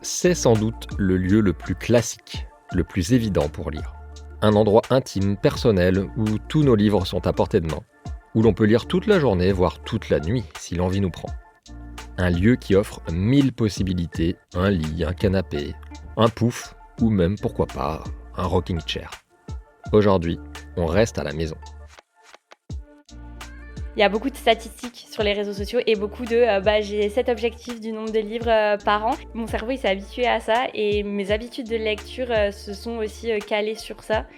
C'est sans doute le lieu le plus classique, le plus évident pour lire. Un endroit intime, personnel, où tous nos livres sont à portée de main, où l'on peut lire toute la journée, voire toute la nuit, si l'envie nous prend. Un lieu qui offre 1000 possibilités, un lit, un canapé, un pouf, ou même, pourquoi pas, un rocking chair. Aujourd'hui, on reste à la maison. Il y a beaucoup de statistiques sur les réseaux sociaux et beaucoup de j'ai cet objectif du nombre de livres par an. Mon cerveau il s'est habitué à ça et mes habitudes de lecture se sont aussi calées sur ça.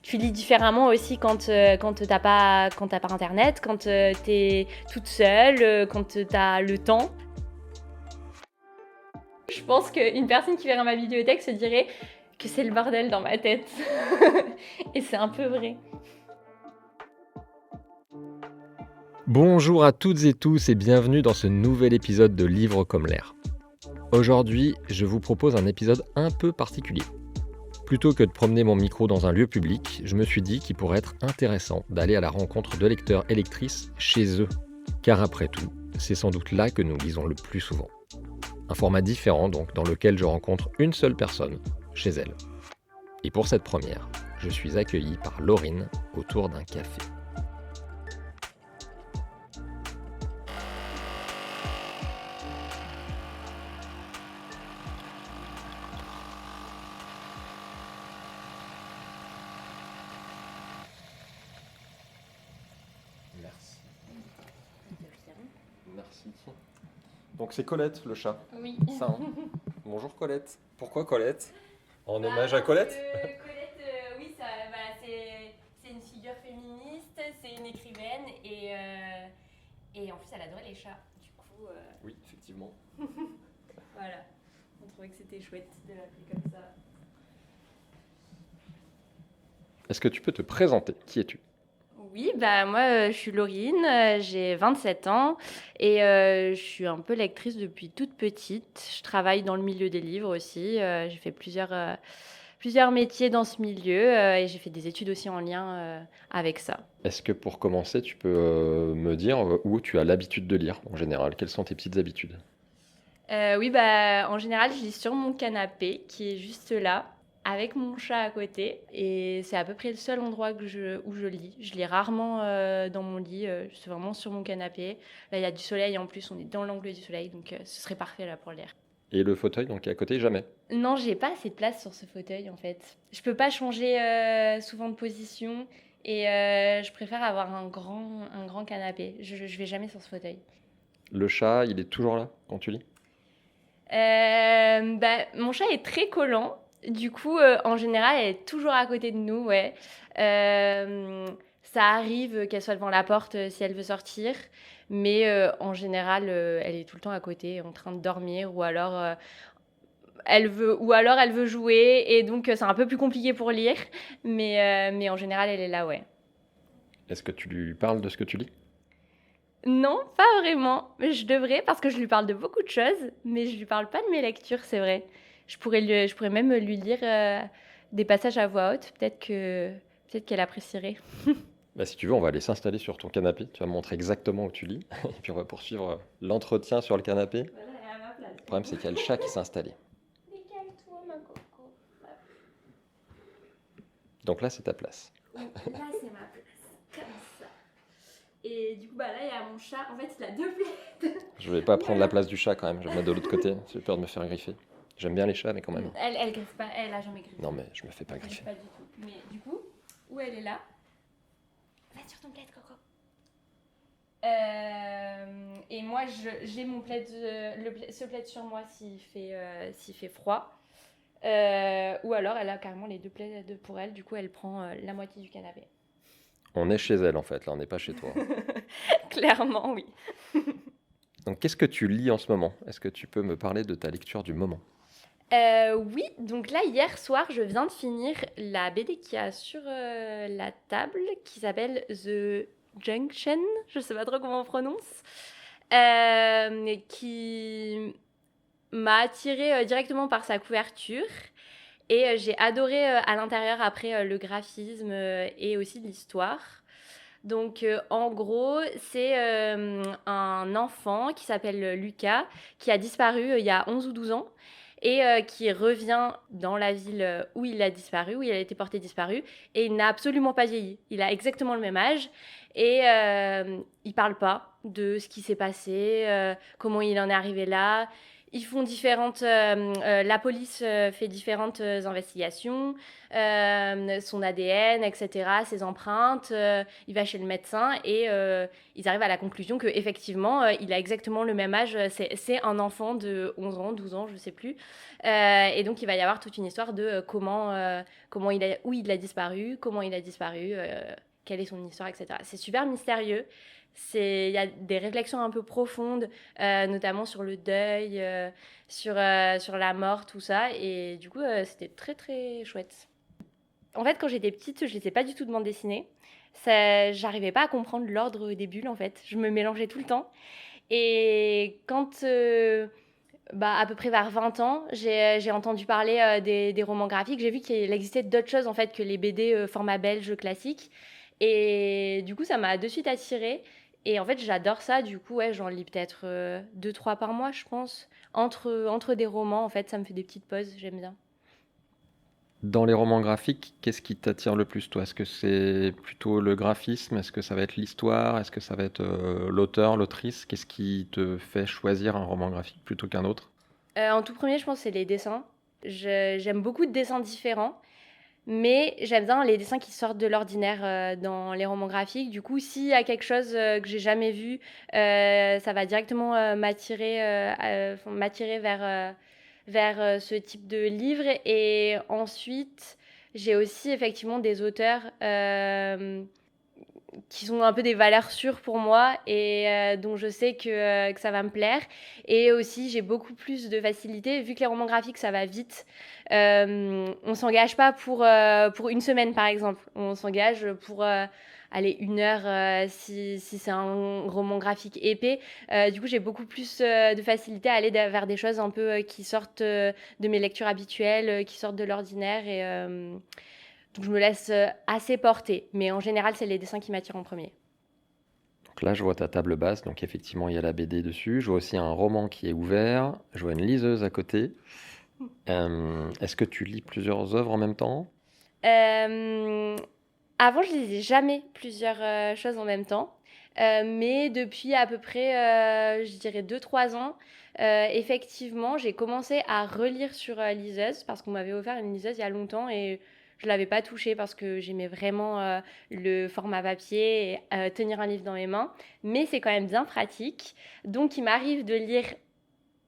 Tu lis différemment aussi quand t'as pas internet, quand t'es toute seule, quand t'as le temps. Je pense qu'une personne qui verrait ma bibliothèque se dirait que c'est le bordel dans ma tête. Et c'est un peu vrai. Bonjour à toutes et tous et bienvenue dans ce nouvel épisode de Livres comme l'air. Aujourd'hui, je vous propose un épisode un peu particulier. Plutôt que de promener mon micro dans un lieu public, je me suis dit qu'il pourrait être intéressant d'aller à la rencontre de lecteurs et lectrices chez eux. Car après tout, c'est sans doute là que nous lisons le plus souvent. Un format différent donc, dans lequel je rencontre une seule personne, chez elle. Et pour cette première, je suis accueilli par Laurine autour d'un café. Merci. Merci. Donc c'est Colette, le chat. Oui. Ça, hein. Bonjour Colette. Pourquoi Colette? En hommage à Colette? Colette, oui, c'est une figure féministe, c'est une écrivaine et en plus elle adorait les chats. Du coup, Oui, effectivement. voilà, on trouvait que c'était chouette de l'appeler comme ça. Est-ce que tu peux te présenter? Qui es-tu? Oui, moi je suis Laurine, j'ai 27 ans et je suis un peu lectrice depuis toute petite. Je travaille dans le milieu des livres aussi, j'ai fait plusieurs métiers dans ce milieu et j'ai fait des études aussi en lien avec ça. Est-ce que pour commencer, tu peux me dire où tu as l'habitude de lire en général? Quelles sont tes petites habitudes? Oui, en général, je lis sur mon canapé qui est juste là, avec mon chat à côté. Et c'est à peu près le seul endroit où je lis. Je lis rarement dans mon lit, c'est vraiment sur mon canapé. Là, il y a du soleil en plus, on est dans l'angle du soleil, donc ce serait parfait là pour lire. Et le fauteuil, donc qui est à côté, jamais? Non, j'ai pas assez de place sur ce fauteuil en fait. Je peux pas changer souvent de position et je préfère avoir un grand canapé. Je vais jamais sur ce fauteuil. Le chat, il est toujours là quand tu lis? Mon chat est très collant. Du coup, en général, elle est toujours à côté de nous, ouais. Ça arrive qu'elle soit devant la porte si elle veut sortir, mais en général, elle est tout le temps à côté, en train de dormir, ou alors elle veut jouer, et donc c'est un peu plus compliqué pour lire, mais en général, elle est là, ouais. Est-ce que tu lui parles de ce que tu lis? Non, pas vraiment. Mais je devrais parce que je lui parle de beaucoup de choses, mais je lui parle pas de mes lectures, c'est vrai. Je pourrais même lui lire des passages à voix haute. Peut-être qu'elle apprécierait. Bah, si tu veux, on va aller s'installer sur ton canapé. Tu vas me montrer exactement où tu lis. Et puis on va poursuivre l'entretien sur le canapé. Voilà, elle est à ma place. Le problème, c'est qu'il y a le chat qui s'est installé. Décale-toi, ma coco. Donc là, c'est ta place. Là, c'est ma place. Comme ça. Et du coup, là, il y a mon chat. En fait, il a deux plaies. Je vais pas prendre la place du chat quand même. Je vais me mettre de l'autre côté. J'ai peur de me faire griffer. J'aime bien les chats, mais quand même. Elle griffe pas. Elle a jamais griffé. Non, mais je me fais pas Elle griffe griffer. pas du tout. Mais du coup, où elle est là? Va sur ton plaid, Coco. Et moi, j'ai mon plaid, ce plaid sur moi s'il fait froid. Ou alors, elle a carrément les deux plaids pour elle. Du coup, elle prend la moitié du canapé. On est chez elle en fait, là, on n'est pas chez toi. Clairement, oui. Donc, qu'est-ce que tu lis en ce moment? Est-ce que tu peux me parler de ta lecture du moment? Oui, donc là, hier soir, je viens de finir la BD qu'il y a sur la table, qui s'appelle The Junction, je sais pas trop comment on prononce, qui m'a attirée directement par sa couverture Et j'ai adoré à l'intérieur après le graphisme et aussi l'histoire. Donc en gros, c'est un enfant qui s'appelle Lucas, qui a disparu il y a 11 ou 12 ans et qui revient dans la ville où il a disparu, où il a été porté disparu, et il n'a absolument pas vieilli. Il a exactement le même âge et il parle pas de ce qui s'est passé, comment il en est arrivé là. Ils font la police fait différentes investigations, son ADN, etc., ses empreintes. Il va chez le médecin et ils arrivent à la conclusion qu'effectivement, il a exactement le même âge. C'est un enfant de 11 ans, 12 ans, je ne sais plus. Et donc, il va y avoir toute une histoire de où il a disparu, comment il a disparu, quelle est son histoire, etc. C'est super mystérieux. Il y a des réflexions un peu profondes, notamment sur le deuil, sur la mort, tout ça. Et du coup, c'était très, très chouette. En fait, quand j'étais petite, je ne lisais pas du tout de bande dessinée. J'arrivais pas à comprendre l'ordre des bulles, en fait. Je me mélangeais tout le temps. Et quand, à peu près vers 20 ans, j'ai entendu parler des romans graphiques. J'ai vu qu'il existait d'autres choses, en fait, que les BD format belge classique. Et du coup, ça m'a de suite attirée. Et en fait, j'adore ça. Du coup, ouais, j'en lis peut-être 2-3 par mois, je pense. Entre des romans, en fait, ça me fait des petites pauses. J'aime bien. Dans les romans graphiques, qu'est-ce qui t'attire le plus, toi? Est-ce que c'est plutôt le graphisme? Est-ce que ça va être l'histoire? Est-ce que ça va être l'auteur, l'autrice? Qu'est-ce qui te fait choisir un roman graphique plutôt qu'un autre? En tout premier, je pense que c'est les dessins. J'aime beaucoup de dessins différents. Mais j'aime bien les dessins qui sortent de l'ordinaire dans les romans graphiques. Du coup, s'il y a quelque chose que j'ai jamais vu, ça va directement m'attirer vers ce type de livre. Et ensuite, j'ai aussi effectivement des auteurs qui sont un peu des valeurs sûres pour moi et dont je sais que ça va me plaire. Et aussi, j'ai beaucoup plus de facilité, vu que les romans graphiques, ça va vite. On s'engage pas pour une semaine, par exemple. On s'engage pour aller 1 heure si c'est un roman graphique épais. Du coup, j'ai beaucoup plus de facilité à aller vers des choses un peu qui sortent de mes lectures habituelles, qui sortent de l'ordinaire. Et donc, je me laisse assez porter. Mais en général, c'est les dessins qui m'attirent en premier. Donc là, je vois ta table basse, donc effectivement, il y a la BD dessus. Je vois aussi un roman qui est ouvert. Je vois une liseuse à côté. Est-ce que tu lis plusieurs œuvres en même temps? Euh, Avant, je lisais jamais plusieurs choses en même temps. Mais depuis à peu près, je dirais 2-3 ans, effectivement, j'ai commencé à relire sur liseuse parce qu'on m'avait offert une liseuse il y a longtemps et je ne l'avais pas touchée parce que j'aimais vraiment le format papier et tenir un livre dans mes mains. Mais c'est quand même bien pratique. Donc, il m'arrive de lire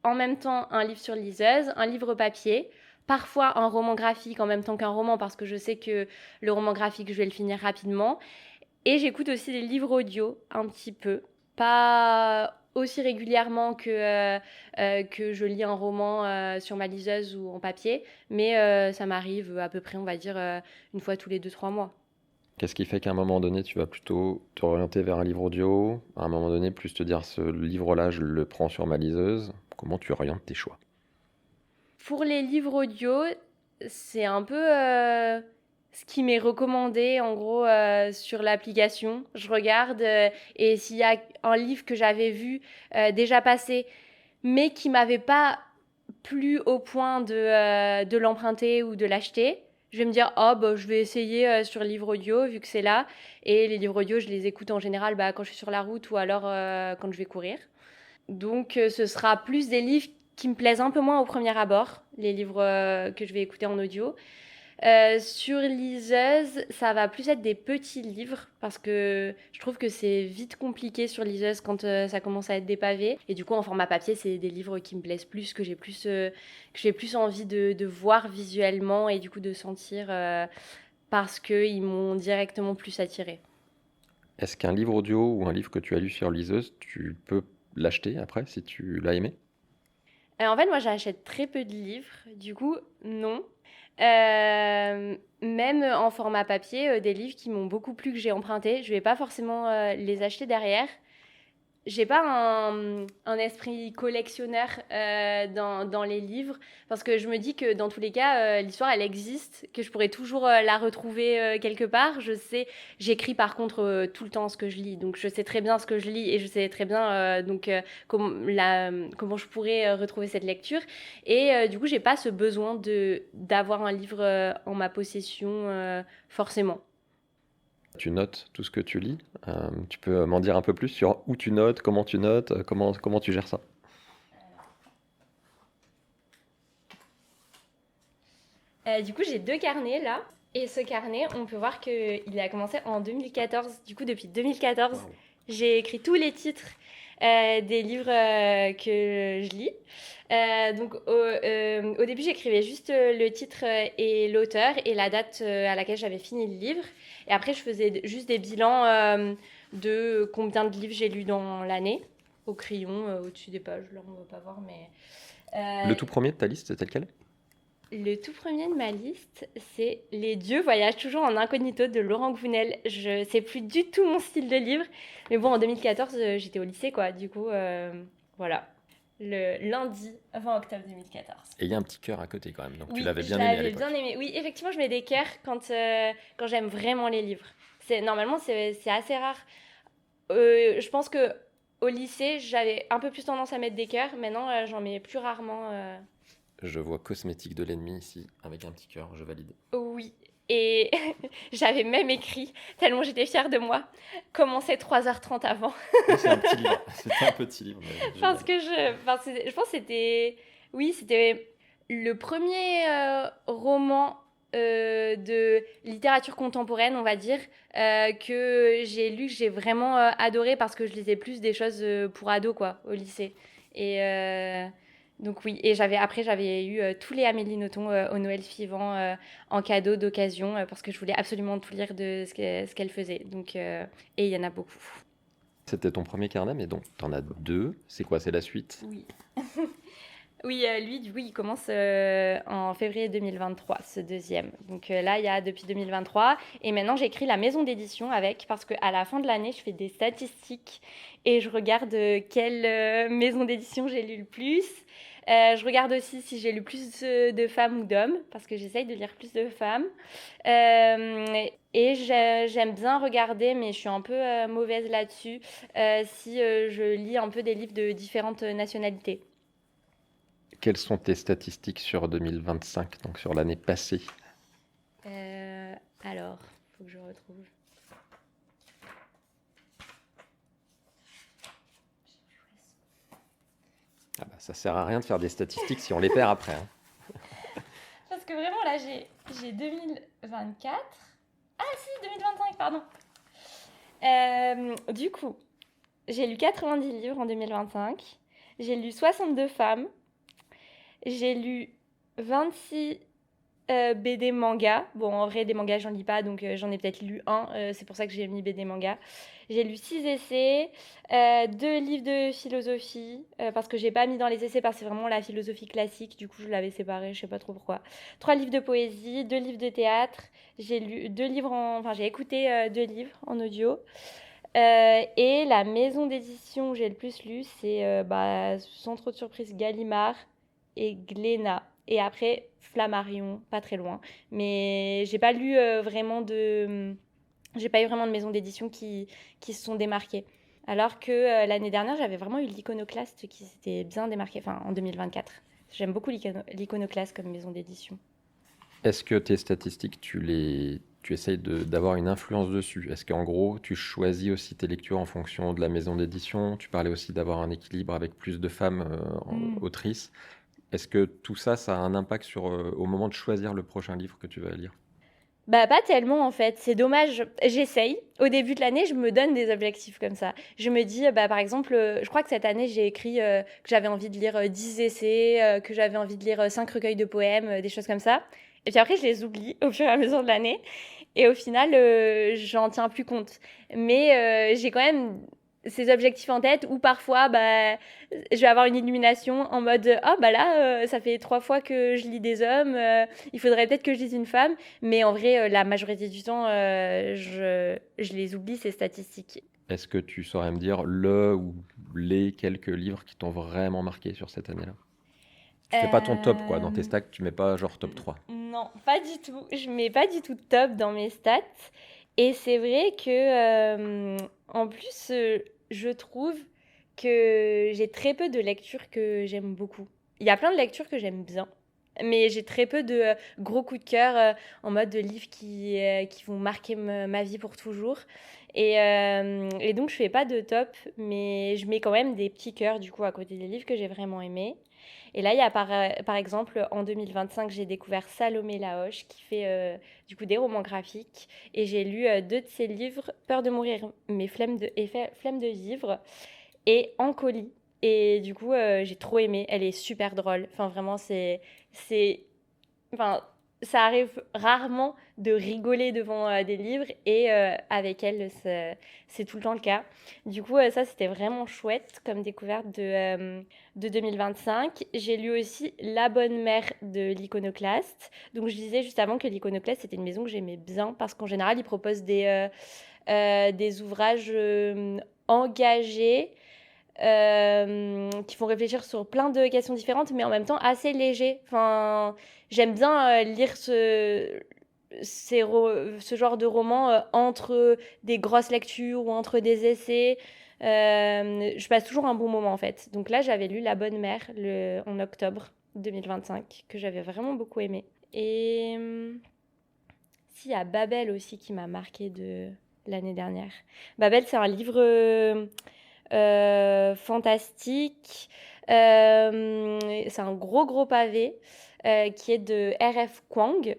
en même temps un livre sur liseuse, un livre papier, parfois un roman graphique en même temps qu'un roman parce que je sais que le roman graphique, je vais le finir rapidement. Et j'écoute aussi des livres audio un petit peu, pas aussi régulièrement que je lis un roman sur ma liseuse ou en papier, mais ça m'arrive à peu près, on va dire, une fois tous les 2-3 mois. Qu'est-ce qui fait qu'à un moment donné, tu vas plutôt t'orienter vers un livre audio, à un moment donné, plus te dire ce livre-là, je le prends sur ma liseuse? Comment tu orientes tes choix? Pour les livres audio, c'est un peu ce qui m'est recommandé en gros sur l'application. Je regarde et s'il y a un livre que j'avais vu déjà passer, mais qui m'avait pas plu au point de l'emprunter ou de l'acheter, je vais me dire oh bah, je vais essayer sur livre audio vu que c'est là. Et les livres audio, je les écoute en général quand je suis sur la route ou alors quand je vais courir. Donc, ce sera plus des livres qui me plaisent un peu moins au premier abord, les livres que je vais écouter en audio. Sur liseuse, ça va plus être des petits livres parce que je trouve que c'est vite compliqué sur liseuse quand ça commence à être des pavés. Et du coup, en format papier, c'est des livres qui me plaisent plus, que j'ai plus envie de voir visuellement et du coup de sentir parce qu'ils m'ont directement plus attirée. Est-ce qu'un livre audio ou un livre que tu as lu sur liseuse, tu peux l'acheter après si tu l'as aimé? En fait, moi, j'achète très peu de livres. Du coup, non. Même en format papier, des livres qui m'ont beaucoup plu, que j'ai empruntés, je vais pas forcément les acheter derrière. j'ai pas un esprit collectionneur dans les livres, parce que je me dis que dans tous les cas, l'histoire, elle existe, que je pourrais toujours la retrouver quelque part. J'écris par contre tout le temps ce que je lis, donc je sais très bien ce que je lis et je sais très bien comment je pourrais retrouver cette lecture. Et du coup, j'ai pas ce besoin d'avoir un livre en ma possession forcément. Tu notes tout ce que tu lis. Tu peux m'en dire un peu plus sur où tu notes, comment tu gères ça? Du coup, j'ai 2 carnets là. Et ce carnet, on peut voir qu'il a commencé en 2014. Du coup, depuis 2014, Wow. j'ai écrit tous les titres des livres que je lis. Donc, au début, j'écrivais juste le titre et l'auteur et la date à laquelle j'avais fini le livre. Et après, je faisais juste des bilans de combien de livres j'ai lus dans l'année, au crayon, au-dessus des pages. Là, on ne va pas voir, mais... Le tout premier de ta liste, c'était lequel? Le tout premier de ma liste, c'est Les dieux voyagent toujours en incognito de Laurent Gounel. Je sais plus du tout mon style de livre, mais bon, en 2014, j'étais au lycée, quoi. Du coup, voilà. Le lundi 20 octobre 2014. Et il y a un petit cœur à côté quand même, donc tu Oui, l'avais je bien aimé à l'avais l'époque. bien aimé. Oui, effectivement, je mets des cœurs quand j'aime vraiment les livres. Normalement, c'est assez rare. Je pense que au lycée, j'avais un peu plus tendance à mettre des cœurs. Maintenant, j'en mets plus rarement. Je vois Cosmétique de l'ennemi ici, avec un petit cœur, je valide. Oui. Et j'avais même écrit, tellement j'étais fière de moi, commencer 3h30 avant. Oui, c'est un petit livre, c'est un petit livre, mais Parce génial. que je pense que c'était... Oui, c'était le premier roman de littérature contemporaine, on va dire, que j'ai lu, que j'ai vraiment adoré, parce que je lisais plus des choses pour ados, quoi, au lycée. Et donc oui, et après j'avais eu tous les Amélie Nothomb au Noël suivant en cadeau d'occasion, parce que je voulais absolument tout lire de ce qu'elle faisait. Donc, et il y en a beaucoup. C'était ton premier carnet, mais donc t'en as deux. C'est quoi, c'est la suite? Oui. Oui, lui, du coup, il commence en février 2023, ce deuxième. Donc là, il y a depuis 2023. Et maintenant, j'écris la maison d'édition avec, parce qu'à la fin de l'année, je fais des statistiques et je regarde quelle maison d'édition j'ai lu le plus. Je regarde aussi si j'ai lu plus de femmes ou d'hommes, parce que j'essaye de lire plus de femmes. Et j'aime bien regarder, mais je suis un peu mauvaise là-dessus, si je lis un peu des livres de différentes nationalités. Quelles sont tes statistiques sur 2025, donc sur l'année passée? Alors, faut que je retrouve. Ah bah, ça sert à rien de faire des statistiques si on les perd après, hein. Parce que vraiment, là, j'ai 2024. Ah si, 2025, pardon. Du coup, j'ai lu 90 livres en 2025. J'ai lu 62 femmes. J'ai lu 26 BD manga. Bon, en vrai, des mangas, j'en lis pas, donc j'en ai peut-être lu un. C'est pour ça que j'ai mis BD manga. J'ai lu 6 essais, 2 livres de philosophie, parce que j'ai pas mis dans les essais, parce que c'est vraiment la philosophie classique. Du coup, je l'avais séparé, je sais pas trop pourquoi. 3 livres de poésie, 2 livres de théâtre. J'ai lu 2 livres Enfin, j'ai écouté 2 livres en audio. Et la maison d'édition où j'ai le plus lu, c'est sans trop de surprise, Gallimard et Glénat. Et après, Flammarion, pas très loin. Mais j'ai pas lu j'ai pas eu vraiment de maison d'édition qui se sont démarquées. Alors que l'année dernière, j'avais vraiment eu l'Iconoclaste qui s'était bien démarqué, enfin en 2024. J'aime beaucoup l'Iconoclaste comme maison d'édition. Est-ce que tes statistiques, tu essayes d'avoir une influence dessus? Est-ce qu'en gros, tu choisis aussi tes lectures en fonction de la maison d'édition? Tu parlais aussi d'avoir un équilibre avec plus de femmes autrices. Est-ce que tout ça, ça a un impact au moment de choisir le prochain livre que tu vas lire? Bah pas tellement en fait, c'est dommage. J'essaye. Au début de l'année, je me donne des objectifs comme ça. Je me dis, par exemple, je crois que cette année, j'ai écrit que j'avais envie de lire 10 essais, que j'avais envie de lire 5 recueils de poèmes, des choses comme ça. Et puis après, je les oublie au fur et à mesure de l'année. Et au final, j'en tiens plus compte. Mais j'ai quand même ces objectifs en tête où parfois, je vais avoir une illumination en mode ah bah là ça fait 3 fois que je lis des hommes, il faudrait peut-être que je lise une femme, mais en vrai la majorité du temps je les oublie, ces statistiques. Est-ce que tu saurais me dire le ou les quelques livres qui t'ont vraiment marqué sur cette année-là? Tu fais pas ton top, quoi. Dans tes Euh, stacks, tu mets pas genre top 3. non, pas du tout. Je mets pas du tout de top dans mes stats. Et c'est vrai que, en plus, je trouve que j'ai très peu de lectures que j'aime beaucoup. Il y a plein de lectures que j'aime bien, mais j'ai très peu de gros coups de cœur en mode de livres qui vont marquer ma vie pour toujours. Et donc, je fais pas de top, mais je mets quand même des petits cœurs du coup à côté des livres que j'ai vraiment aimés. Et là, il y a par exemple, en 2025, j'ai découvert Salomé Laoche qui fait du coup des romans graphiques. Et j'ai lu deux de ses livres, Peur de mourir, mais Flemme de vivre et En colis. Et du coup, j'ai trop aimé. Elle est super drôle. Enfin, vraiment, c'est, enfin, ça arrive rarement de rigoler devant des livres et avec elle, c'est tout le temps le cas. Du coup, ça, c'était vraiment chouette comme découverte de 2025. J'ai lu aussi La Bonne Mère de l'Iconoclaste. Donc, je disais juste avant que l'Iconoclaste, c'était une maison que j'aimais bien parce qu'en général, ils proposent des ouvrages engagés qui font réfléchir sur plein de questions différentes, mais en même temps assez légers. Enfin, j'aime bien lire ce genre de roman entre des grosses lectures ou entre des essais. Je passe toujours un bon moment en fait. Donc là, j'avais lu La Bonne Mère en octobre 2025, que j'avais vraiment beaucoup aimé. Et s'il y a Babel aussi qui m'a marqué de l'année dernière. Babel, c'est un livre fantastique. C'est un gros gros pavé qui est de R.F. Kuang.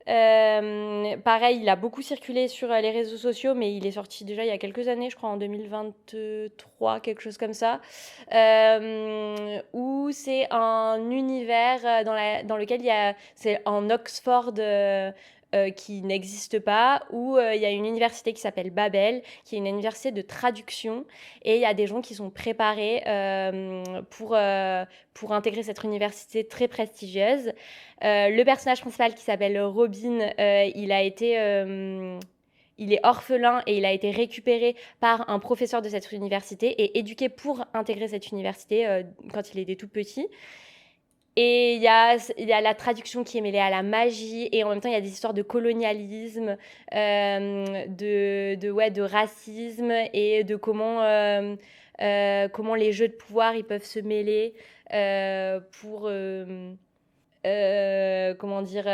Pareil, il a beaucoup circulé sur les réseaux sociaux, mais il est sorti déjà il y a quelques années, je crois en 2023, quelque chose comme ça, où c'est un univers dans lequel c'est en Oxford qui n'existe pas, où il y a une université qui s'appelle Babel, qui est une université de traduction, et il y a des gens qui sont préparés pour intégrer cette université très prestigieuse. Le personnage principal qui s'appelle Robin, il est orphelin et il a été récupéré par un professeur de cette université et éduqué pour intégrer cette université quand il était tout petit. Et il y a la traduction qui est mêlée à la magie et en même temps il y a des histoires de colonialisme, de racisme et de comment les jeux de pouvoir ils peuvent se mêler pour comment dire,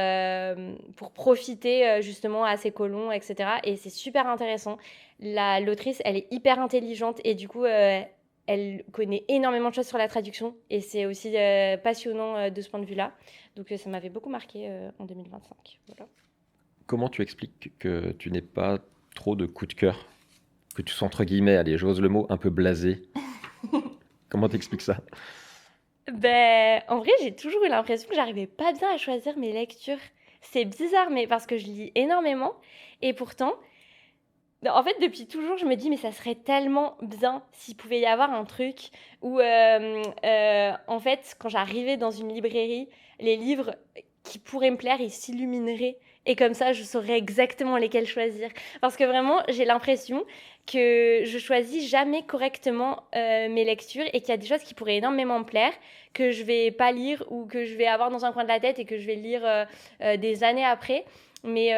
pour profiter justement à ces colons, etc. Et c'est super intéressant. L'autrice, elle est hyper intelligente et du coup, elle connaît énormément de choses sur la traduction et c'est aussi passionnant de ce point de vue-là. Donc ça m'avait beaucoup marqué en 2025. Voilà. Comment tu expliques que tu n'aies pas trop de coups de cœur? Que tu sois entre guillemets, allez, j'ose le mot, un peu blasé. Comment t'expliques ça? Ben, en vrai, j'ai toujours eu l'impression que j'arrivais pas bien à choisir mes lectures. C'est bizarre, mais parce que je lis énormément et pourtant, en fait, depuis toujours, je me dis, mais ça serait tellement bien s'il pouvait y avoir un truc où, en fait, quand j'arrivais dans une librairie, les livres qui pourraient me plaire, ils s'illumineraient. Et comme ça, je saurais exactement lesquels choisir. Parce que vraiment, j'ai l'impression que je choisis jamais correctement mes lectures et qu'il y a des choses qui pourraient énormément me plaire, que je vais pas lire ou que je vais avoir dans un coin de la tête et que je vais lire des années après. Mais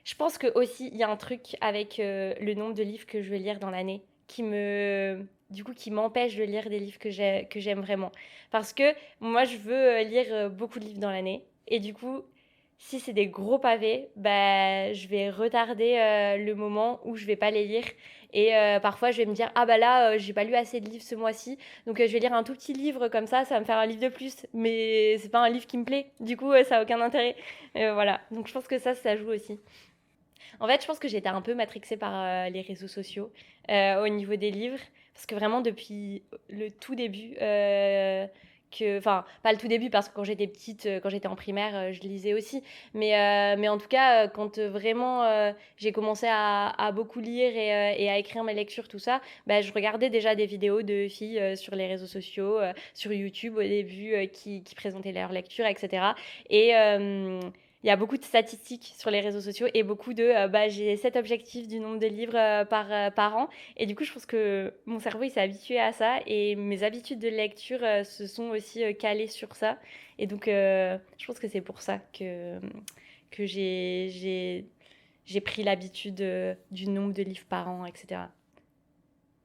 je pense que aussi il y a un truc avec le nombre de livres que je vais lire dans l'année qui m'empêche de lire des livres que j'aime vraiment. Parce que moi, je veux lire beaucoup de livres dans l'année. Et du coup, si c'est des gros pavés, bah, je vais retarder le moment où je vais pas les lire. Et parfois, je vais me dire, ah bah là, j'ai pas lu assez de livres ce mois-ci. Donc, je vais lire un tout petit livre comme ça va me faire un livre de plus. Mais c'est pas un livre qui me plaît. Du coup, ça a aucun intérêt. Voilà. Donc, je pense que ça joue aussi. En fait, je pense que j'étais un peu matrixée par les réseaux sociaux au niveau des livres. Parce que vraiment, depuis le tout début, enfin, pas le tout début, parce que quand j'étais petite, quand j'étais en primaire, je lisais aussi. Mais en tout cas, quand vraiment j'ai commencé à beaucoup lire et à écrire mes lectures, tout ça, bah, je regardais déjà des vidéos de filles sur les réseaux sociaux, sur YouTube au début, qui présentaient leurs lectures, etc. Et, il y a beaucoup de statistiques sur les réseaux sociaux et beaucoup de j'ai cet objectif du nombre de livres par an. Et du coup, je pense que mon cerveau, il s'est habitué à ça et mes habitudes de lecture se sont aussi calées sur ça. Et donc, je pense que c'est pour ça que j'ai pris l'habitude du nombre de livres par an, etc.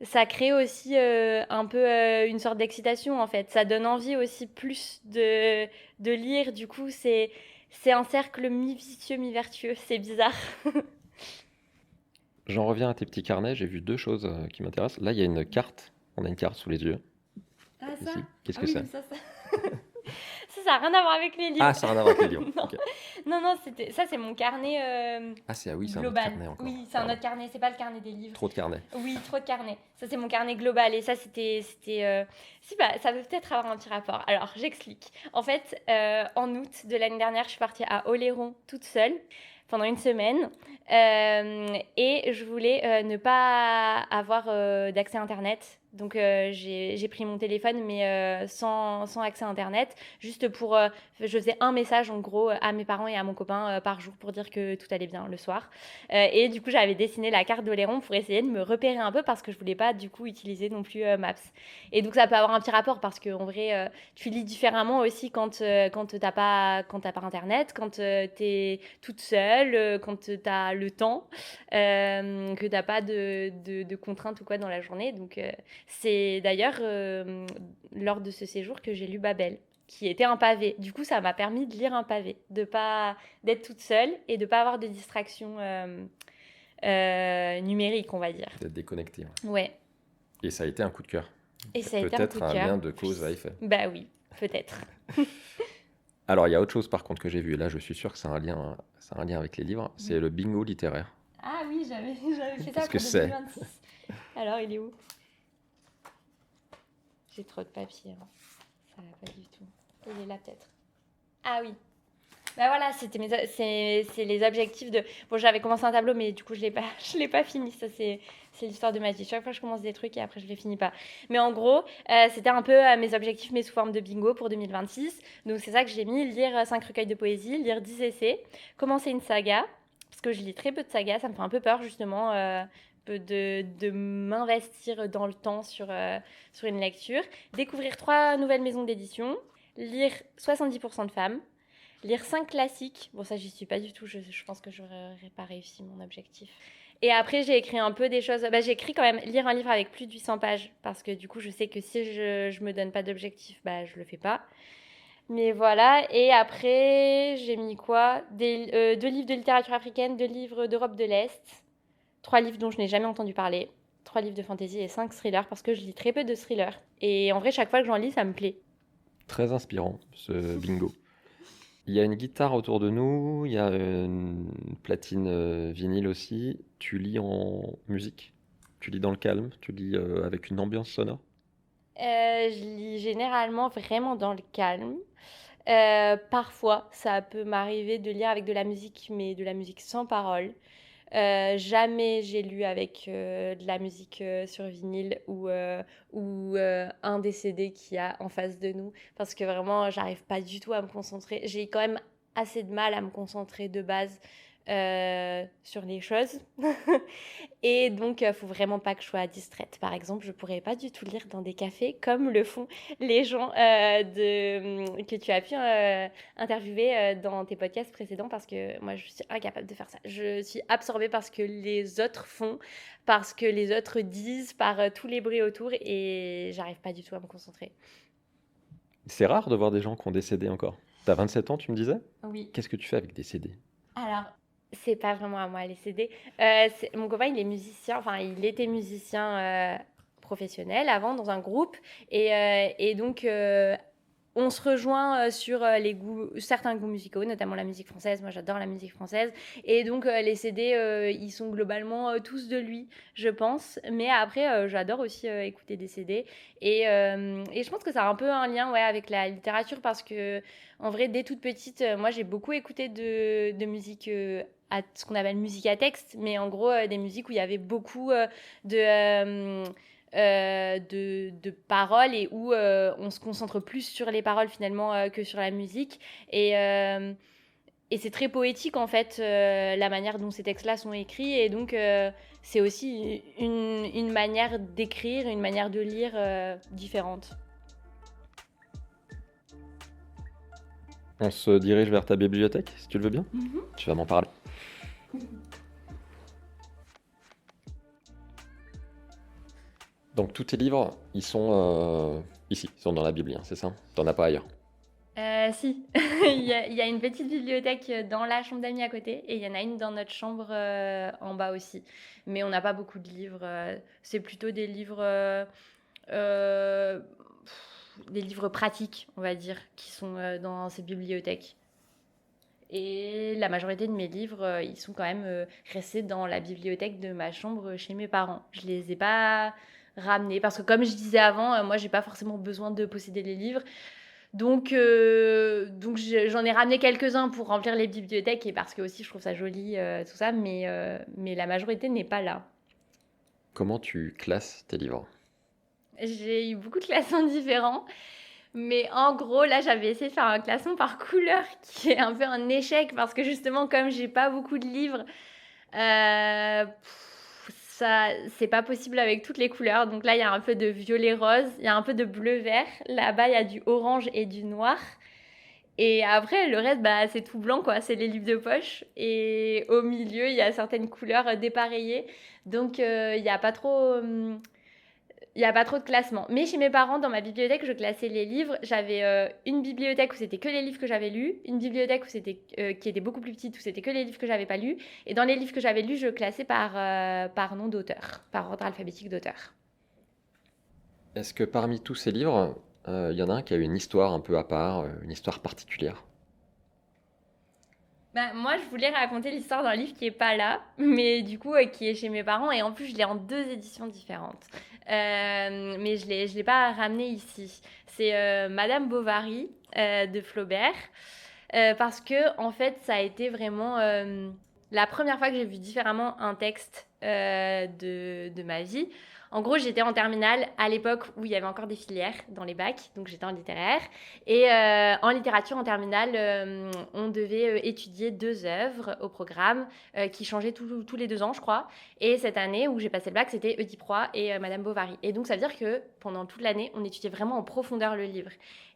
Ça crée aussi un peu une sorte d'excitation, en fait. Ça donne envie aussi plus de lire. Du coup, c'est un cercle mi-vicieux, mi-vertueux. C'est bizarre. J'en reviens à tes petits carnets, j'ai vu 2 choses qui m'intéressent. Là, il y a une carte, on a une carte sous les yeux, Ah, ça ici. Qu'est-ce Ah que oui, c'est? mais ça... Ça n'a rien à voir avec les livres. Ah, ça n'a rien à voir avec les livres. Non. Ok. Non, ça, c'est mon carnet Ah, c'est un autre global. carnet encore. Oui, c'est un Pardon. autre carnet. C'est pas le carnet des livres. Trop de carnets. Oui, trop de carnets. Ça, c'est mon carnet global. Et ça, c'était. Si, ça peut peut-être avoir un petit rapport. Alors, j'explique. En fait, en août de l'année dernière, je suis partie à Oléron toute seule pendant une semaine. Et je voulais ne pas avoir d'accès Internet. Donc, j'ai pris mon téléphone, mais sans accès Internet. Juste pour... je faisais un message, en gros, à mes parents et à mon copain par jour pour dire que tout allait bien le soir. Et du coup, j'avais dessiné la carte d'Oléron pour essayer de me repérer un peu parce que je voulais pas, du coup, utiliser non plus Maps. Et donc, ça peut avoir un petit rapport parce qu'en vrai, tu lis différemment aussi quand t'as pas Internet, quand t'es toute seule, quand t'as le temps, que t'as pas de contraintes ou quoi dans la journée. Donc, c'est d'ailleurs lors de ce séjour que j'ai lu Babel, qui était un pavé. Du coup, ça m'a permis de lire un pavé, d'être toute seule et de pas avoir de distraction numérique, on va dire. D'être déconnecté. Ouais. Et ça a été un coup de cœur. Et ça a été un coup Peut-être de un cœur. lien de cause à effet. Bah oui, peut-être. Alors, il y a autre chose par contre que j'ai vu, et là je suis sûr que c'est un lien avec les livres, c'est le bingo littéraire. Ah oui, j'avais fait ça Qu'est-ce pour que c'est 2026. Alors, il est où? J'ai trop de papier. Hein. Ça va pas du tout. Il est là peut-être. Ah oui. Bah voilà, c'est les objectifs de... Bon, j'avais commencé un tableau, mais du coup, je l'ai pas fini. Ça, c'est l'histoire de ma vie. Chaque fois, je commence des trucs et après, je les finis pas. Mais en gros, c'était un peu mes objectifs, mais sous forme de bingo pour 2026. Donc, c'est ça que j'ai mis. Lire 5 recueils de poésie, lire 10 essais, commencer une saga, parce que je lis très peu de sagas. Ça me fait un peu peur, justement, de m'investir dans le temps sur une lecture. Découvrir 3 nouvelles maisons d'édition. Lire 70% de femmes. Lire 5 classiques. Bon, ça, j'y suis pas du tout. Je pense que j'aurais pas réussi mon objectif. Et après, j'ai écrit un peu des choses. J'ai écrit quand même lire un livre avec plus de 800 pages. Parce que du coup, je sais que si je me donne pas d'objectif, je le fais pas. Mais voilà. Et après, j'ai mis quoi 2 livres de littérature africaine, 2 livres d'Europe de l'Est, 3 livres dont je n'ai jamais entendu parler, 3 livres de fantasy et 5 thrillers parce que je lis très peu de thrillers. Et en vrai, chaque fois que j'en lis, ça me plaît. Très inspirant ce bingo. Il y a une guitare autour de nous, il y a une platine vinyle aussi. Tu lis en musique? Tu lis dans le calme? Tu lis avec une ambiance sonore? Je lis généralement vraiment dans le calme. Parfois, ça peut m'arriver de lire avec de la musique, mais de la musique sans parole. Jamais j'ai lu avec de la musique sur vinyle ou un des CD qu'il y a en face de nous parce que vraiment j'arrive pas du tout à me concentrer. J'ai quand même assez de mal à me concentrer de base sur les choses et donc faut vraiment pas que je sois distraite. Par exemple, je pourrais pas du tout lire dans des cafés comme le font les gens que tu as pu interviewer dans tes podcasts précédents parce que moi je suis incapable de faire ça. Je suis absorbée par ce que les autres font, parce que les autres disent, par tous les bruits autour et j'arrive pas du tout à me concentrer. C'est rare de voir des gens qui ont des CD encore. T'as 27 ans, tu me disais? Oui. Qu'est-ce que tu fais avec des CD? Alors, c'est pas vraiment à moi les CD. Mon copain, il est musicien, enfin, il était musicien professionnel avant dans un groupe. Et donc, on se rejoint sur certains goûts musicaux, notamment la musique française. Moi, j'adore la musique française. Et donc, les CD, ils sont globalement tous de lui, je pense. Mais après, j'adore aussi écouter des CD. Et je pense que ça a un peu un lien avec la littérature parce que, en vrai, dès toute petite, moi, j'ai beaucoup écouté de musique à ce qu'on appelle musique à texte. Mais en gros, des musiques où il y avait beaucoup de paroles et où on se concentre plus sur les paroles finalement que sur la musique c'est très poétique, en fait, la manière dont ces textes-là sont écrits. Et donc, c'est aussi une manière d'écrire, une manière de lire différente. On se dirige vers ta bibliothèque, si tu le veux bien. Tu vas m'en parler. Donc tous tes livres, ils sont ici, ils sont dans la Bible, hein, c'est ça? T'en as pas ailleurs? Si, il y a une petite bibliothèque dans la chambre d'amis à côté et il y en a une dans notre chambre en bas aussi. Mais on n'a pas beaucoup de livres. C'est plutôt euh, des livres pratiques, on va dire, qui sont dans cette bibliothèque. Et la majorité de mes livres, ils sont quand même restés dans la bibliothèque de ma chambre chez mes parents. Je les ai pas ramenés parce que, comme je disais avant, moi, j'ai pas forcément besoin de posséder les livres. Donc j'en ai ramené quelques-uns pour remplir les bibliothèques et parce que aussi je trouve ça joli, tout ça, mais la majorité n'est pas là. Comment tu classes tes livres? J'ai eu beaucoup de classements différents, mais en gros, là, j'avais essayé de faire un classement par couleur qui est un peu un échec parce que justement, comme j'ai pas beaucoup de livres, ça, c'est pas possible avec toutes les couleurs. Donc là, il y a un peu de violet rose, il y a un peu de bleu vert. Là-bas, il y a du orange et du noir. Et après, le reste, bah, c'est tout blanc, quoi. C'est les livres de poche. Et au milieu, il y a certaines couleurs dépareillées. Donc, il n'y a pas trop. Il n'y a pas trop de classement. Mais chez mes parents, dans ma bibliothèque, je classais les livres. J'avais une bibliothèque où c'était que les livres que j'avais lus, une bibliothèque qui était beaucoup plus petite où c'était que les livres que j'avais pas lus. Et dans les livres que j'avais lus, je classais par nom d'auteur, par ordre alphabétique d'auteur. Est-ce que parmi tous ces livres, il y en a un qui a une histoire un peu à part, une histoire particulière? Bah, moi, je voulais raconter l'histoire d'un livre qui est pas là, mais du coup, qui est chez mes parents. Et en plus, je l'ai en deux éditions différentes. Mais je l'ai pas ramené ici. C'est Madame Bovary de Flaubert. Parce que, en fait, ça a été vraiment la première fois que j'ai vu différemment un texte de ma vie. En gros, j'étais en terminale à l'époque où il y avait encore des filières dans les bacs, donc j'étais en littéraire. Et en littérature, en terminale, on devait étudier 2 œuvres au programme qui changeaient tous les 2 ans, je crois. Et cette année où j'ai passé le bac, c'était Oedipe Roi et Madame Bovary. Et donc, ça veut dire que pendant toute l'année, on étudiait vraiment en profondeur le livre.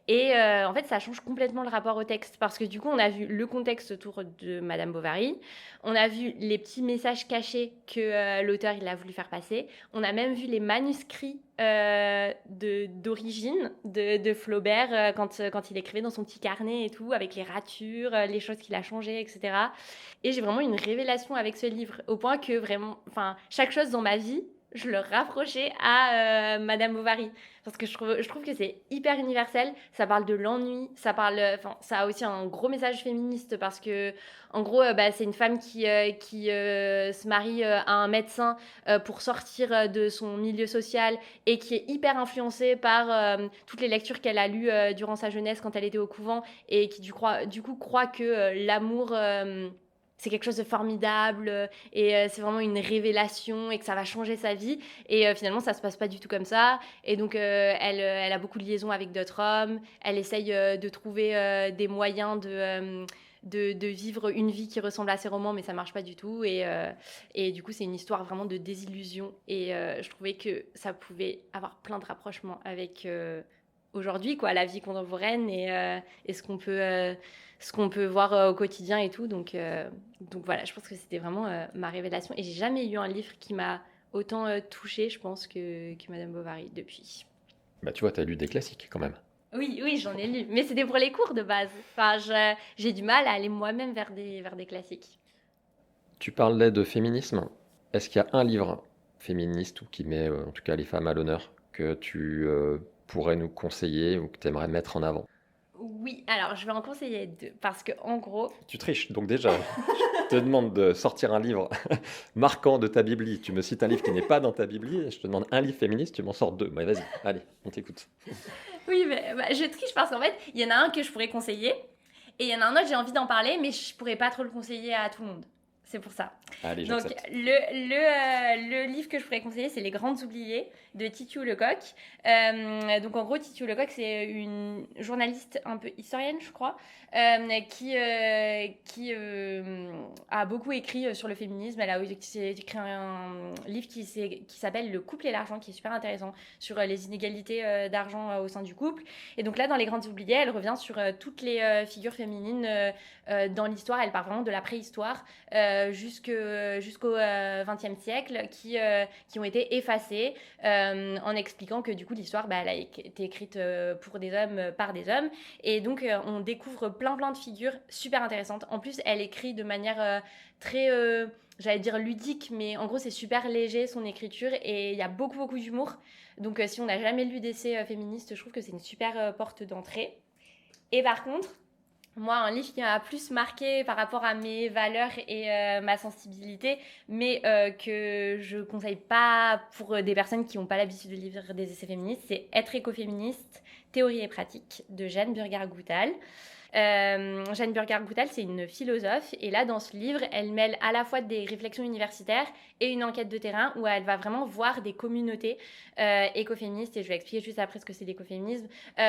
Et en fait, ça change complètement le rapport au texte parce que du coup, on a vu le contexte autour de Madame Bovary, on a vu les petits messages cachés que l'auteur il a voulu faire passer, on a même vu les manuscrits d'origine de Flaubert quand il écrivait dans son petit carnet et tout, avec les ratures, les choses qu'il a changées, etc. Et j'ai vraiment une révélation avec ce livre, au point que vraiment, enfin, chaque chose dans ma vie, je le rapprochais à Madame Bovary. Parce que je trouve que c'est hyper universel. Ça parle de l'ennui. Ça a aussi un gros message féministe parce que, en gros, bah, c'est une femme qui se marie à un médecin pour sortir de son milieu social et qui est hyper influencée par toutes les lectures qu'elle a lues durant sa jeunesse quand elle était au couvent et qui, du coup, croit que l'amour c'est quelque chose de formidable et c'est vraiment une révélation et que ça va changer sa vie. Et finalement, ça se passe pas du tout comme ça. Et donc, elle a beaucoup de liaisons avec d'autres hommes. Elle essaye de trouver des moyens de vivre une vie qui ressemble à ses romans, mais ça marche pas du tout. Et du coup, c'est une histoire vraiment de désillusion. Et je trouvais que ça pouvait avoir plein de rapprochements avec aujourd'hui, quoi, la vie contemporaine et ce qu'on peut voir au quotidien et tout. Donc voilà, je pense que c'était vraiment ma révélation. Et j'ai jamais eu un livre qui m'a autant touchée, je pense, que Madame Bovary depuis. Bah tu vois, t'as lu des classiques quand même. Oui, oui, j'en ai lu. Mais c'était pour les cours de base. Enfin, j'ai du mal à aller moi-même vers des classiques. Tu parlais de féminisme. Est-ce qu'il y a un livre féministe ou qui met en tout cas les femmes à l'honneur que tu pourrais nous conseiller ou que tu aimerais mettre en avant? Oui, alors je vais en conseiller 2. Parce que en gros, Tu triches, donc déjà, je te demande de sortir un livre marquant de ta bibli. Tu me cites un livre qui n'est pas dans ta bibli, je te demande un livre féministe, tu m'en sors 2. Ouais, vas-y, allez, on t'écoute. oui, mais bah, je triche parce qu'en fait, il y en a un que je pourrais conseiller et il y en a un autre, j'ai envie d'en parler, mais je pourrais pas trop le conseiller à tout le monde. c'est pour ça. Allez, Donc, j'accepte. le livre que je pourrais conseiller, c'est Les Grandes Oubliées de Titiou Lecoq. Donc, en gros, Titiou Lecoq, c'est une journaliste un peu historienne, je crois, qui a beaucoup écrit sur le féminisme. Elle a écrit un livre qui s'appelle Le couple et l'argent, qui est super intéressant, sur les inégalités d'argent au sein du couple. Et donc là, dans Les Grandes Oubliées, elle revient sur toutes les figures féminines dans l'histoire. Elle parle vraiment de la préhistoire jusqu'au XXe siècle qui ont été effacées en expliquant que du coup l'histoire elle a été écrite pour des hommes par des hommes, et donc on découvre plein de figures super intéressantes. En plus elle écrit de manière très j'allais dire ludique, mais en gros c'est super léger son écriture et il y a beaucoup d'humour. Donc si on n'a jamais lu d'essai féministe, je trouve que c'est une super porte d'entrée. Et par contre, moi, un livre qui m'a plus marqué par rapport à mes valeurs et ma sensibilité, mais que je ne conseille pas pour des personnes qui n'ont pas l'habitude de lire des essais féministes, c'est Être écoféministe, théorie et pratique de Jeanne Burgard-Goutal. Jeanne Burgard-Goutal, c'est une philosophe, et là dans ce livre elle mêle à la fois des réflexions universitaires et une enquête de terrain où elle va vraiment voir des communautés écoféministes, et je vais expliquer juste après ce que c'est l'écoféminisme,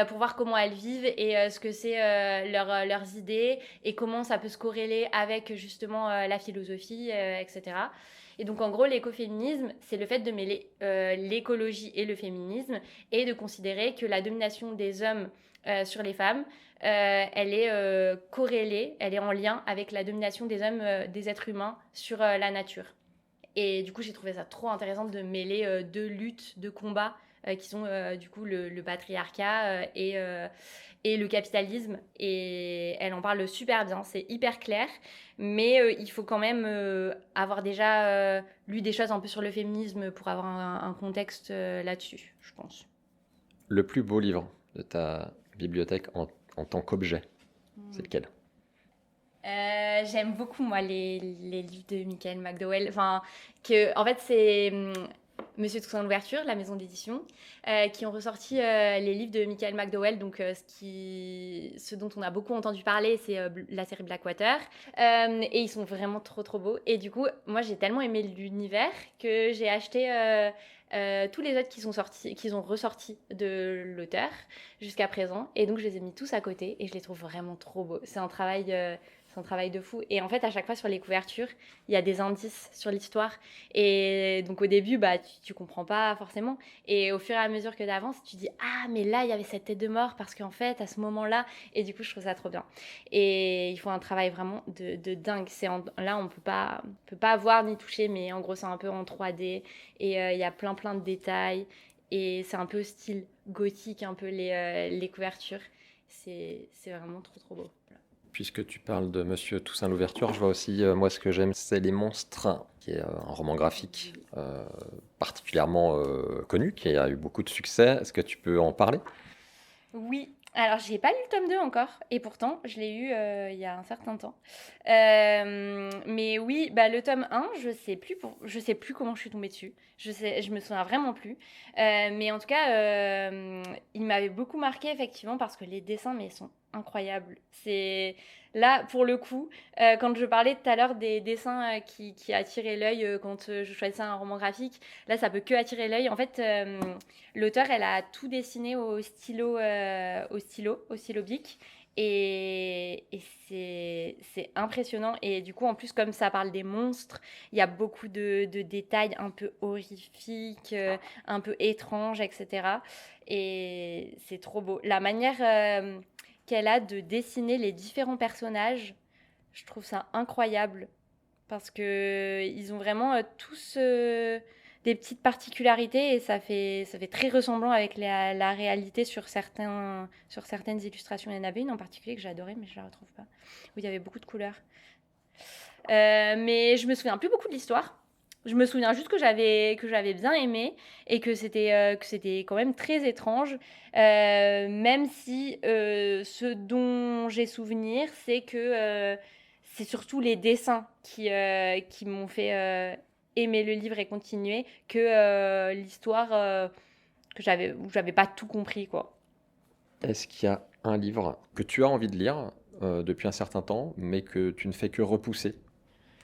pour voir comment elles vivent et ce que c'est leurs idées et comment ça peut se corréler avec justement la philosophie, etc. Et donc en gros l'écoféminisme, c'est le fait de mêler l'écologie et le féminisme, et de considérer que la domination des hommes sur les femmes, elle est corrélée, elle est en lien avec la domination des hommes, des êtres humains sur la nature. Et du coup, j'ai trouvé ça trop intéressant de mêler deux luttes, deux combats qui sont du coup le patriarcat et le capitalisme. Et elle en parle super bien, c'est hyper clair, mais il faut quand même avoir déjà lu des choses un peu sur le féminisme pour avoir un contexte là-dessus, je pense. Le plus beau livre de ta bibliothèque en tant qu'objet, c'est lequel? J'aime beaucoup, moi, les livres de Michael McDowell. Enfin, en fait, c'est Monsieur Toussaint Louverture, la maison d'édition, qui ont ressorti les livres de Michael McDowell. Donc, ce dont on a beaucoup entendu parler, c'est la série Blackwater. Et ils sont vraiment trop beaux. Et du coup, moi, j'ai tellement aimé l'univers que j'ai acheté tous les autres qui sont ressortis de l'auteur jusqu'à présent. Et donc, je les ai mis tous à côté et je les trouve vraiment trop beaux. C'est un travail de fou. Et en fait, à chaque fois sur les couvertures, il y a des indices sur l'histoire. Et donc au début, tu comprends pas forcément. Et au fur et à mesure que tu avances, tu dis ah mais là il y avait cette tête de mort parce qu'en fait à ce moment-là. Et du coup, je trouve ça trop bien. Et ils font un travail vraiment de dingue. Là, on peut pas voir ni toucher, mais en gros c'est un peu en 3D. Et il y a plein de détails. Et c'est un peu style gothique, un peu les couvertures. C'est vraiment trop beau. Puisque tu parles de Monsieur Toussaint Louverture, je vois aussi, moi ce que j'aime, c'est Les Monstres, qui est un roman graphique particulièrement connu, qui a eu beaucoup de succès. Est-ce que tu peux en parler? Oui, alors j'ai pas lu le tome 2 encore, et pourtant je l'ai eu il y a un certain temps. Mais oui, le tome 1, je sais plus comment je suis tombée dessus. Je me souviens vraiment plus. Mais en tout cas, il m'avait beaucoup marqué effectivement parce que les dessins sont incroyables. C'est là pour le coup, quand je parlais tout à l'heure des dessins qui attiraient l'œil quand je choisissais un roman graphique, là ça peut que attirer l'œil. En fait, l'auteur, elle a tout dessiné au stylo bic. Et c'est impressionnant. Et du coup, en plus, comme ça parle des monstres, il y a beaucoup de détails un peu horrifiques, un peu étranges, etc. Et c'est trop beau. La manière qu'elle a de dessiner les différents personnages, je trouve ça incroyable. Parce qu'ils ont vraiment tous des petites particularités, et ça fait très ressemblant avec la réalité sur certaines illustrations. Il y en avait une en particulier que j'adorais, mais je la retrouve pas, où il y avait beaucoup de couleurs. Mais je me souviens plus beaucoup de l'histoire. Je me souviens juste que j'avais bien aimé, et que c'était quand même très étrange, même si ce dont j'ai souvenir, c'est que c'est surtout les dessins qui m'ont fait aimer le livre et continuer, que l'histoire où j'avais pas tout compris, quoi. Est-ce qu'il y a un livre que tu as envie de lire depuis un certain temps, mais que tu ne fais que repousser?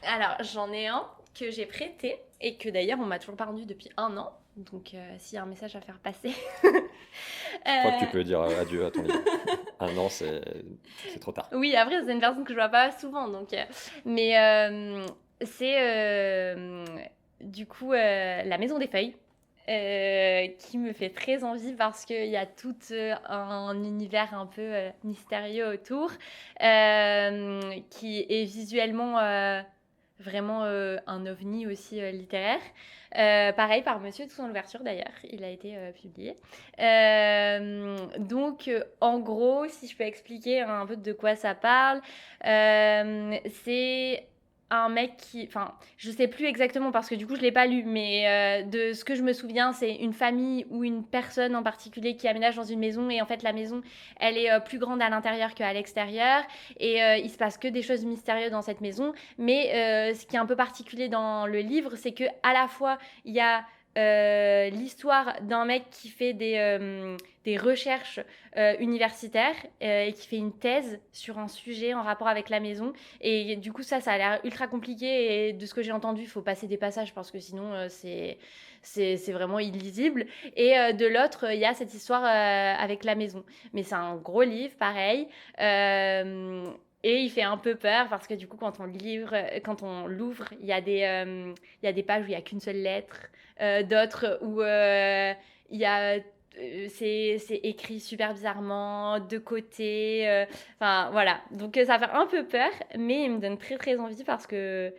Alors, j'en ai un que j'ai prêté et que d'ailleurs on m'a toujours pas rendu depuis 1 an. Donc, s'il y a un message à faire passer. Je crois que tu Euh, peux dire adieu à ton livre. Un an, c'est trop tard. Oui, après, c'est une personne que je vois pas souvent. Donc, mais c'est du coup La Maison des Feuilles. Qui me fait très envie parce qu'il y a tout un univers un peu mystérieux autour, qui est visuellement vraiment un ovni aussi littéraire. Pareil par Monsieur Toussaint Louverture d'ailleurs, il a été publié. Donc en gros, si je peux expliquer un peu de quoi ça parle, c'est un mec qui... Enfin, je sais plus exactement parce que du coup je l'ai pas lu, mais de ce que je me souviens, c'est une famille ou une personne en particulier qui aménage dans une maison et en fait la maison, elle est plus grande à l'intérieur qu'à l'extérieur et il se passe que des choses mystérieuses dans cette maison. Mais ce qui est un peu particulier dans le livre, c'est que à la fois il y a l'histoire d'un mec qui fait des recherches universitaires et qui fait une thèse sur un sujet en rapport avec la maison. Et du coup, ça a l'air ultra compliqué. Et de ce que j'ai entendu, il faut passer des passages parce que sinon, c'est vraiment illisible. Et de l'autre, il y a cette histoire avec la maison. Mais c'est un gros livre, pareil. Et il fait un peu peur parce que du coup, quand on l'ouvre, il y a des pages où il n'y a qu'une seule lettre, d'autres où il y a c'est écrit super bizarrement, de côté. Enfin, voilà. Donc, ça fait un peu peur, mais il me donne très, très envie parce que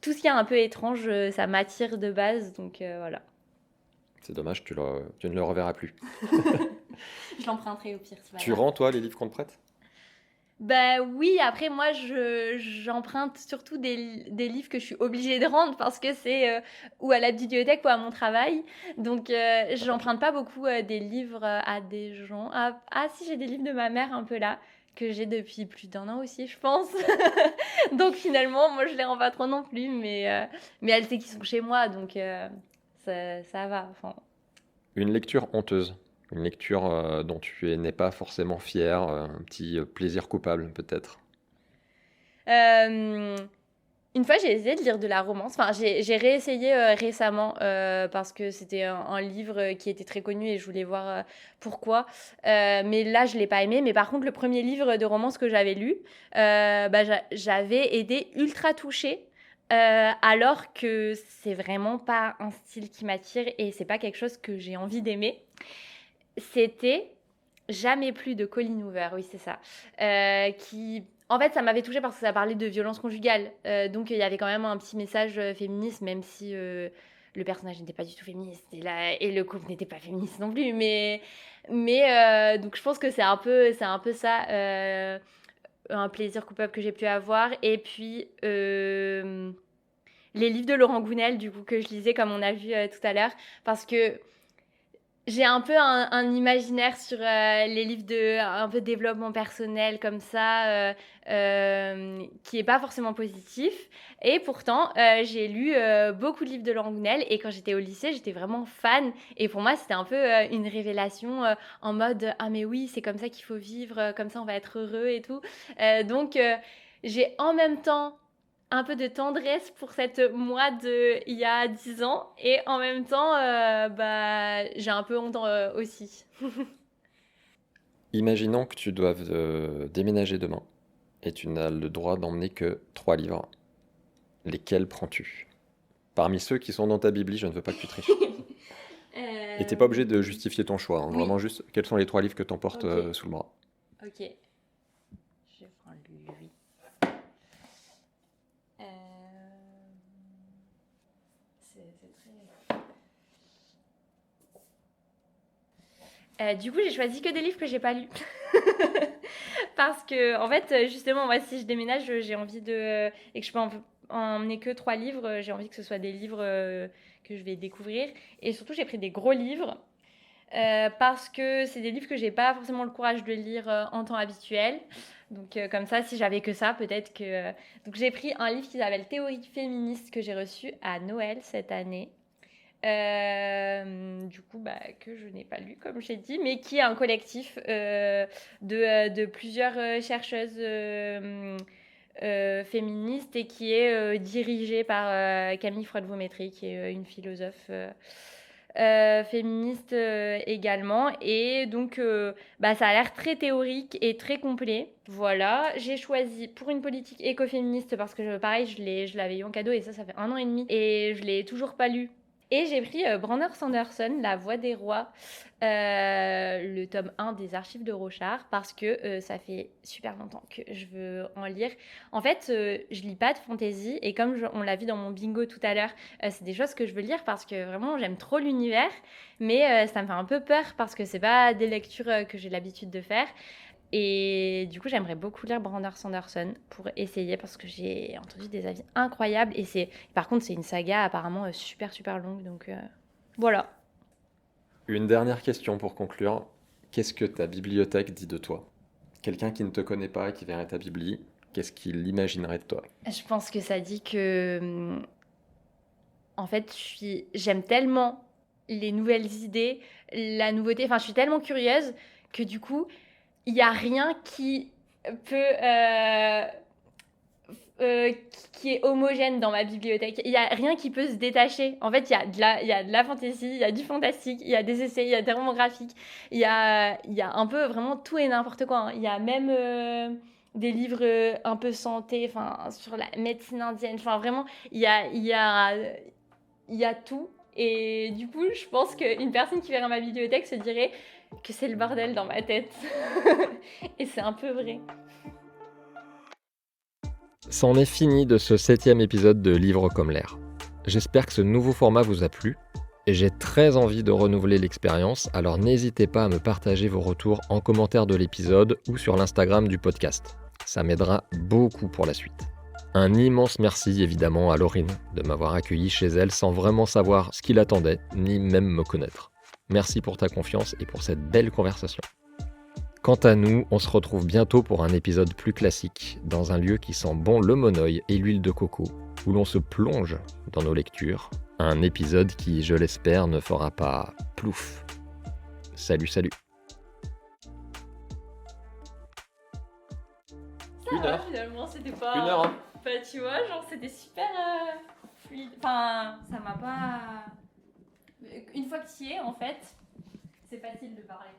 tout ce qui est un peu étrange, ça m'attire de base. Donc, voilà. C'est dommage, tu ne le reverras plus. Je l'emprunterai au pire, c'est pas Tu grave. rends, toi, les livres qu'on te prête? Bah oui, après moi j'emprunte surtout des livres que je suis obligée de rendre parce que c'est ou à la bibliothèque ou à mon travail. Donc j'emprunte pas beaucoup des livres à des gens. Ah si, j'ai des livres de ma mère un peu là que j'ai depuis plus d'1 an aussi, je pense. Donc finalement, moi je les rends pas trop non plus, mais elle sait qu'ils sont chez moi, donc ça va. Enfin, Une lecture honteuse. Une lecture dont tu n'es pas forcément fier, un petit plaisir coupable peut-être. Euh, une fois, j'ai essayé de lire de la romance. Enfin, j'ai réessayé récemment parce que c'était un livre qui était très connu et je voulais voir pourquoi. Mais là, je l'ai pas aimé. Mais par contre, le premier livre de romance que j'avais lu, j'avais été ultra touchée. Alors que c'est vraiment pas un style qui m'attire et c'est pas quelque chose que j'ai envie d'aimer. C'était Jamais plus de Colleen Hoover, oui, c'est ça. Qui, en fait, ça m'avait touchée parce que ça parlait de violence conjugale. Donc, il y avait quand même un petit message féministe, même si le personnage n'était pas du tout féministe et le couple n'était pas féministe non plus. Mais donc, je pense que c'est un peu ça, un plaisir coupable que j'ai pu avoir. Et puis, les livres de Laurent Gounel, du coup, que je lisais, comme on a vu tout à l'heure, parce que j'ai un peu un imaginaire sur les livres de un peu développement personnel comme ça, qui est pas forcément positif. Et pourtant, j'ai lu beaucoup de livres de Laurent Gounel et quand j'étais au lycée, j'étais vraiment fan. Et pour moi, c'était un peu une révélation en mode ah mais oui, c'est comme ça qu'il faut vivre, comme ça on va être heureux et tout. Donc j'ai en même temps un peu de tendresse pour cette moi de il y a 10 ans et en même temps j'ai un peu honte aussi. Imaginons que tu doives déménager demain et tu n'as le droit d'emmener que 3 livres. Lesquels prends-tu? Parmi ceux qui sont dans ta bibli, je ne veux pas que tu triches. Et t'es pas obligé de justifier ton choix, hein. Oui. Vraiment juste quels sont les 3 livres que t'emportes Ok. sous le bras. Ok. Je prends lui. Euh, c'est très... du coup, j'ai choisi que des livres que j'ai pas lus. Parce que, en fait, justement, moi, si je déménage, j'ai envie et que je peux emmener que 3 livres, j'ai envie que ce soit des livres que je vais découvrir. Et surtout, j'ai pris des gros livres. Parce que c'est des livres que j'ai pas forcément le courage de lire en temps habituel. Donc comme ça, si j'avais que ça, peut-être que... Donc j'ai pris un livre qui s'appelle Théorie féministe que j'ai reçu à Noël cette année. Du coup, que je n'ai pas lu, comme j'ai dit, mais qui est un collectif de plusieurs chercheuses féministe et qui est dirigée par Camille Freud-Vaumétry, qui est une philosophe féministe également. Et donc, ça a l'air très théorique et très complet. Voilà, j'ai choisi pour une politique écoféministe parce que pareil, je l'avais eu en cadeau et ça fait 1 an et demi et je l'ai toujours pas lu. Et j'ai pris Brandon Sanderson, La Voix des rois, le tome 1 des archives de Rochard, parce que ça fait super longtemps que je veux en lire. En fait, je lis pas de fantasy, et comme on l'a vu dans mon bingo tout à l'heure, c'est des choses que je veux lire parce que vraiment j'aime trop l'univers, mais ça me fait un peu peur parce que c'est pas des lectures que j'ai l'habitude de faire. Et du coup, j'aimerais beaucoup lire Brandon Sanderson pour essayer parce que j'ai entendu des avis incroyables. Et par contre, c'est une saga apparemment super super longue. Donc voilà. Une dernière question pour conclure. Qu'est-ce que ta bibliothèque dit de toi? Quelqu'un qui ne te connaît pas et qui verrait ta bibli, qu'est-ce qu'il imaginerait de toi? Je pense que ça dit que, en fait, j'aime tellement les nouvelles idées, la nouveauté. Enfin, je suis tellement curieuse que du coup, il n'y a rien qui peut qui est homogène dans ma bibliothèque. Il n'y a rien qui peut se détacher. En fait, il y a de la fantasy, il y a du fantastique, il y a des essais, il y a des romans graphiques, il y a un peu vraiment tout et n'importe quoi, hein. Il y a même des livres un peu santé, enfin, sur la médecine indienne. Enfin, vraiment, il y a tout. Et du coup, je pense qu'une personne qui verrait ma bibliothèque se dirait que c'est le bordel dans ma tête. Et c'est un peu vrai. C'en est fini de ce 7e épisode de Livre comme l'air. J'espère que ce nouveau format vous a plu et j'ai très envie de renouveler l'expérience, alors n'hésitez pas à me partager vos retours en commentaire de l'épisode ou sur l'Instagram du podcast. Ça m'aidera beaucoup pour la suite. Un immense merci évidemment à Laurine de m'avoir accueilli chez elle sans vraiment savoir ce qu'il attendait, ni même me connaître. Merci pour ta confiance et pour cette belle conversation. Quant à nous, on se retrouve bientôt pour un épisode plus classique, dans un lieu qui sent bon le monoeil et l'huile de coco, où l'on se plonge dans nos lectures. Un épisode qui, je l'espère, ne fera pas plouf. Salut, salut. Ça va, finalement, c'était pas... 1 heure, hein. Tu vois, genre, c'était super fluide. Enfin, ça m'a pas... Une fois que tu y es, en fait, c'est facile de parler.